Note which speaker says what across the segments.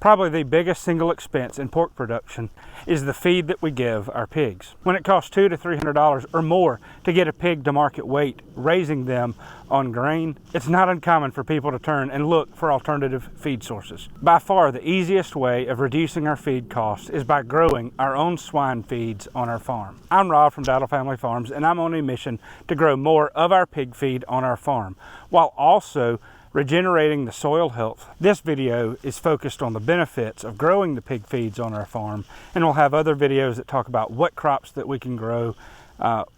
Speaker 1: Probably the biggest single expense in pork production is the feed that we give our pigs. When it costs $200 to $300 or more to get a pig to market weight, raising them on grain, it's not uncommon for people to turn and look for alternative feed sources. By far, the easiest way of reducing our feed costs is by growing our own swine feeds on our farm. I'm Rob from Dowdle Family Farms, and I'm on a mission to grow more of our pig feed on our farm, while also regenerating the soil health. This video is focused on the benefits of growing the pig feeds on our farm, and we'll have other videos that talk about what crops that we can grow,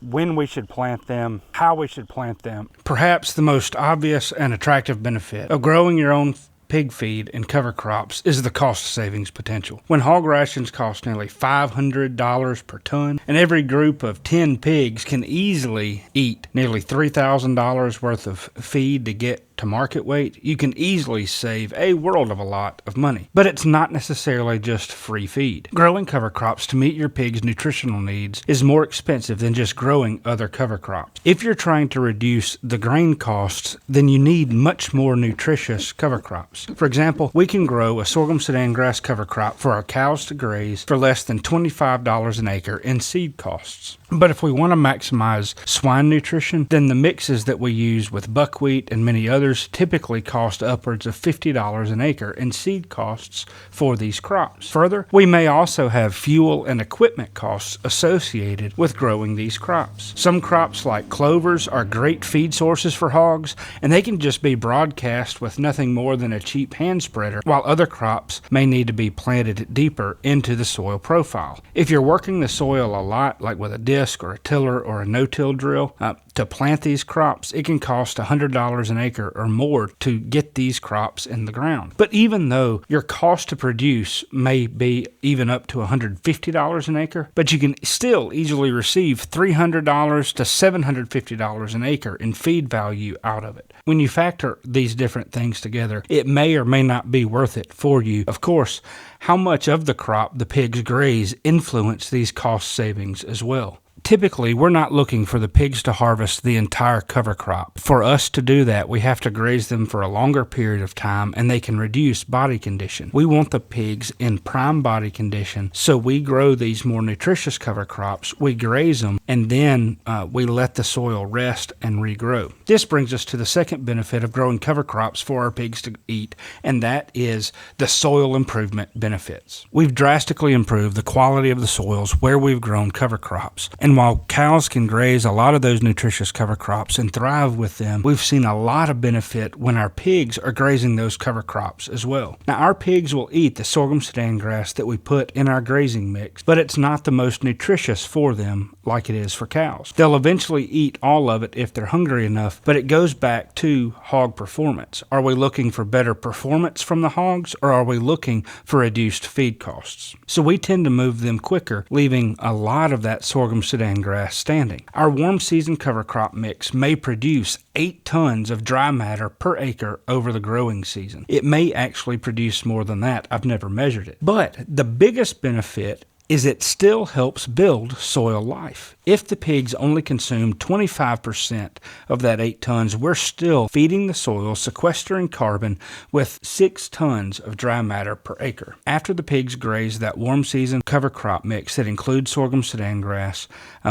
Speaker 1: when we should plant them, how we should plant them. Perhaps the most obvious and attractive benefit of growing your own pig feed and cover crops is the cost savings potential. When hog rations cost nearly $500 per ton, and every group of 10 pigs can easily eat nearly $3,000 worth of feed to get to market weight, you can easily save a world of a lot of money. But it's not necessarily just free feed. Growing cover crops to meet your pig's nutritional needs is more expensive than just growing other cover crops. If you're trying to reduce the grain costs, then you need much more nutritious cover crops. For example, we can grow a sorghum sudan grass cover crop for our cows to graze for less than $25 an acre in seed costs. But if we want to maximize swine nutrition, then the mixes that we use with buckwheat and many others typically cost upwards of $50 an acre in seed costs for these crops. Further, we may also have fuel and equipment costs associated with growing these crops. Some crops like clovers are great feed sources for hogs, and they can just be broadcast with nothing more than a cheap hand spreader, while other crops may need to be planted deeper into the soil profile. If you're working the soil a lot, like with a disc or a tiller or a no-till drill, to plant these crops, it can cost $100 an acre or more to get these crops in the ground. But even though your cost to produce may be even up to $150 an acre, but you can still easily receive $300 to $750 an acre in feed value out of it. When you factor these different things together, it may or may not be worth it for you. Of course, how much of the crop the pigs graze influence these cost savings as well. Typically, we're not looking for the pigs to harvest the entire cover crop. For us to do that, we have to graze them for a longer period of time, and they can reduce body condition. We want the pigs in prime body condition, so we grow these more nutritious cover crops, we graze them, and then we let the soil rest and regrow. This brings us to the second benefit of growing cover crops for our pigs to eat, and that is the soil improvement benefits. We've drastically improved the quality of the soils where we've grown cover crops, and while cows can graze a lot of those nutritious cover crops and thrive with them, we've seen a lot of benefit when our pigs are grazing those cover crops as well. Now, our pigs will eat the sorghum sudan grass that we put in our grazing mix, but it's not the most nutritious for them like it is for cows. They'll eventually eat all of it if they're hungry enough, but it goes back to hog performance. Are we looking for better performance from the hogs, or are we looking for reduced feed costs? So we tend to move them quicker, leaving a lot of that sorghum sudan grass standing. Our warm season cover crop mix may produce 8 tons of dry matter per acre over the growing season. It may actually produce more than that. I've never measured it. But the biggest benefit is it still helps build soil life. If the pigs only consume 25% of that 8 tons, we're still feeding the soil, sequestering carbon with 6 tons of dry matter per acre. After the pigs graze that warm season cover crop mix that includes sorghum sudan grass,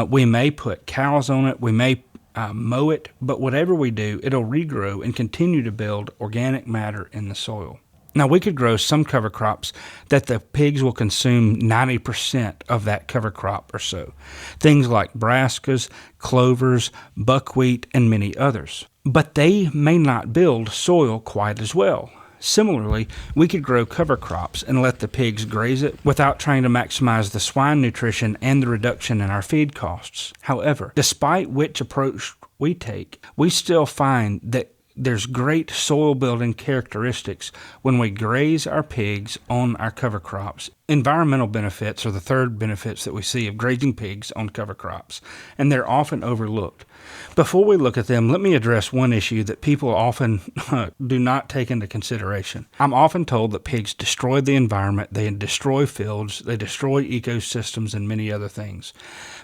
Speaker 1: we may put cows on it, we may mow it, but whatever we do, it'll regrow and continue to build organic matter in the soil. Now, we could grow some cover crops that the pigs will consume 90% of that cover crop or so. Things like brassicas, clovers, buckwheat, and many others. But they may not build soil quite as well. Similarly, we could grow cover crops and let the pigs graze it without trying to maximize the swine nutrition and the reduction in our feed costs. However, despite which approach we take, we still find that there's great soil building characteristics when we graze our pigs on our cover crops. Environmental benefits are the third benefits that we see of grazing pigs on cover crops, and they're often overlooked. Before we look at them, let me address one issue that people often do not take into consideration. I'm often told that pigs destroy the environment, they destroy fields, they destroy ecosystems, and many other things.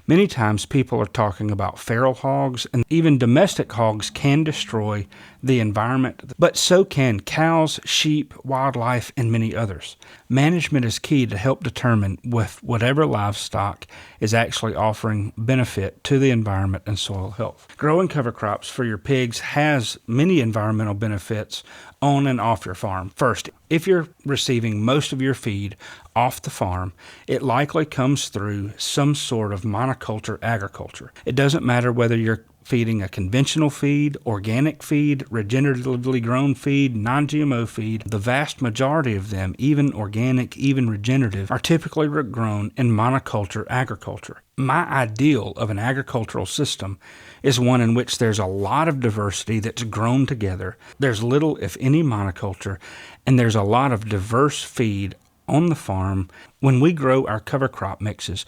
Speaker 1: Many times people are talking about feral hogs, and even domestic hogs can destroy the environment, but so can cows, sheep, wildlife, and many others. Management is key to help determine if whatever livestock is actually offering benefit to the environment and soil health. Growing cover crops for your pigs has many environmental benefits on and off your farm. First, if you're receiving most of your feed off the farm, it likely comes through some sort of monoculture agriculture. It doesn't matter whether you're feeding a conventional feed, organic feed, regeneratively grown feed, non-GMO feed. The vast majority of them, even organic, even regenerative, are typically grown in monoculture agriculture. My ideal of an agricultural system is one in which there's a lot of diversity that's grown together. There's little, if any, monoculture, and there's a lot of diverse feed on the farm. When we grow our cover crop mixes,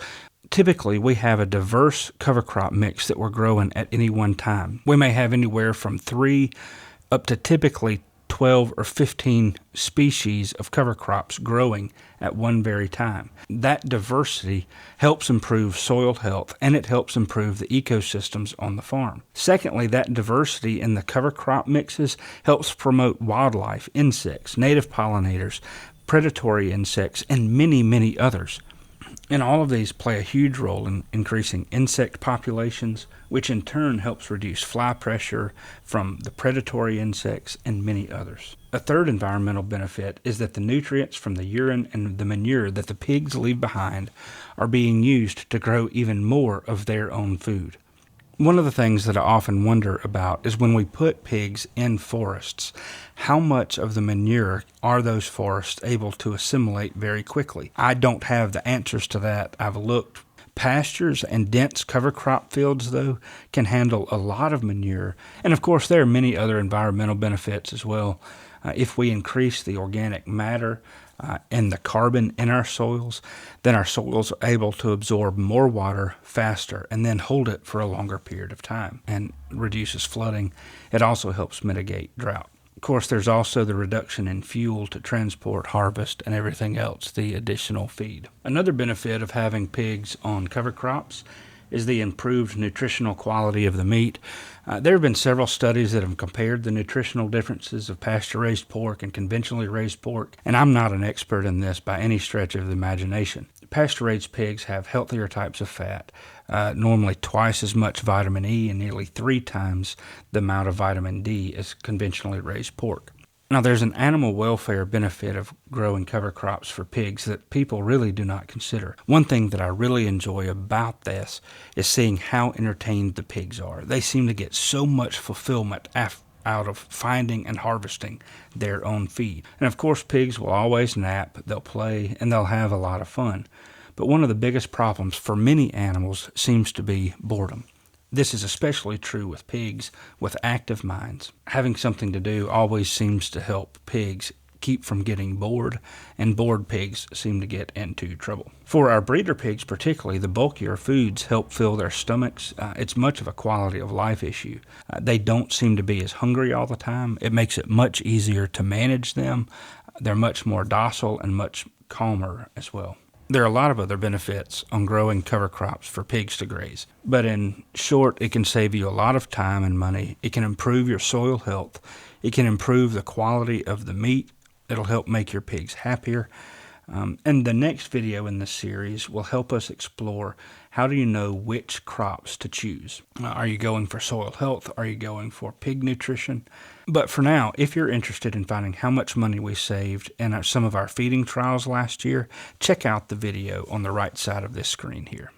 Speaker 1: typically, we have a diverse cover crop mix that we're growing at any one time. We may have anywhere from 3 up to typically 12 or 15 species of cover crops growing at one very time. That diversity helps improve soil health, and it helps improve the ecosystems on the farm. Secondly, that diversity in the cover crop mixes helps promote wildlife, insects, native pollinators, predatory insects, and many, many others. And all of these play a huge role in increasing insect populations, which in turn helps reduce fly pressure from the predatory insects and many others. A third environmental benefit is that the nutrients from the urine and the manure that the pigs leave behind are being used to grow even more of their own food. One of the things that I often wonder about is when we put pigs in forests, how much of the manure are those forests able to assimilate very quickly? I don't have the answers to that. I've looked. Pastures and dense cover crop fields, though, can handle a lot of manure. And of course, there are many other environmental benefits as well. If we increase the organic matter and the carbon in our soils, then our soils are able to absorb more water faster and then hold it for a longer period of time and reduces flooding. It also helps mitigate drought. Of course, there's also the reduction in fuel to transport, harvest, and everything else, the additional feed. Another benefit of having pigs on cover crops is the improved nutritional quality of the meat. There have been several studies that have compared the nutritional differences of pasture-raised pork and conventionally raised pork, and I'm not an expert in this by any stretch of the imagination. Pasture-raised pigs have healthier types of fat, normally twice as much vitamin E and nearly 3 times the amount of vitamin D as conventionally raised pork. Now, there's an animal welfare benefit of growing cover crops for pigs that people really do not consider. One thing that I really enjoy about this is seeing how entertained the pigs are. They seem to get so much fulfillment out of finding and harvesting their own feed. And of course, pigs will always nap, they'll play, and they'll have a lot of fun. But one of the biggest problems for many animals seems to be boredom. This is especially true with pigs with active minds. Having something to do always seems to help pigs keep from getting bored, and bored pigs seem to get into trouble. For our breeder pigs particularly, the bulkier foods help fill their stomachs. It's much of a quality of life issue. They don't seem to be as hungry all the time. It makes it much easier to manage them. They're much more docile and much calmer as well. There are a lot of other benefits on growing cover crops for pigs to graze. But in short, it can save you a lot of time and money. It can improve your soil health. It can improve the quality of the meat. It'll help make your pigs happier. And the next video in this series will help us explore how do you know which crops to choose. Are you going for soil health? Are you going for pig nutrition? But for now, if you're interested in finding how much money we saved in some of our feeding trials last year, check out the video on the right side of this screen here.